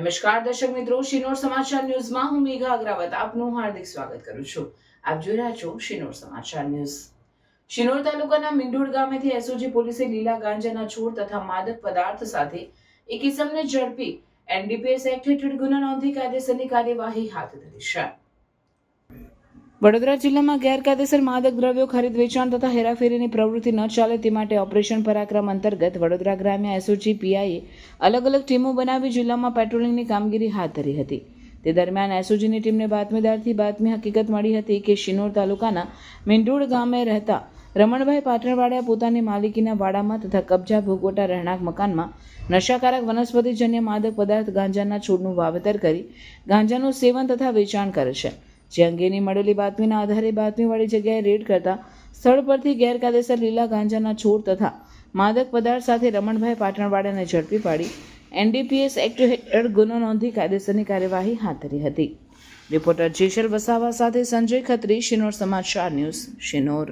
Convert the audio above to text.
નમસ્કાર દર્શક મિત્રો, શિનોર સમાચાર ન્યૂઝમાં હું મેઘા અગ્રવાલ આપનું હાર્દિક સ્વાગત કરું છું. આપ જોઈ રહ્યા છો શિનોર સમાચાર ન્યૂઝ. શિનોર તાલુકાના મિંઢોળ ગામેથી એસઓજી પોલીસે લીલા ગાંજાના છોડ તથા માદક પદાર્થ સાથે એક ઇસમને ઝડપી એનડીપીએસ એક્ટ હેઠળ ગુનો નોંધી કાયદેસરની કાર્યવાહી હાથ ધરી છે. વડોદરા જિલ્લામાં ગેરકાયદેસર માદક દ્રવ્યો ખરીદ વેચાણ તથા હેરાફેરીની પ્રવૃત્તિ ન ચાલે તે માટે ઓપરેશન પરાક્રમ અંતર્ગત વડોદરા ગ્રામ્ય એસઓજી પીઆઈએ અલગ અલગ ટીમો બનાવી જિલ્લામાં પેટ્રોલિંગની કામગીરી હાથ ધરી હતી. તે દરમિયાન એસઓજીની ટીમને બાતમીદારથી બાતમી હકીકત મળી હતી કે શિનોર તાલુકાના મિંઢોળ ગામે રહેતા રમણભાઈ પાટણવાડિયા પોતાની માલિકીના વાડામાં તથા કબજા ભોગવટા રહેણાંક મકાનમાં નશાકારક વનસ્પતિજન્ય માદક પદાર્થ ગાંજાના છોડનું વાવેતર કરી ગાંજાનું સેવન તથા વેચાણ કરે છે. જે અંગેની મળેલી બાતમીના આધારે બાતમીવાળી જગ્યાએ રેડ કરતા સ્થળ પરથી ગેરકાયદેસર લીલા ગાંજાના છોડ તથા માદક પદાર્થ સાથે રમણભાઈ પાટણવાડિયાને ઝડપી પાડી એનડીપીએસ એક્ટ હેઠળ ગુનો નોંધી કાયદેસરની કાર્યવાહી હાથ ધરી હતી. રિપોર્ટર જેશલ વસાવા સાથે સંજય ખત્રી, શિનોર સમાચાર ન્યૂઝ, શિનોર.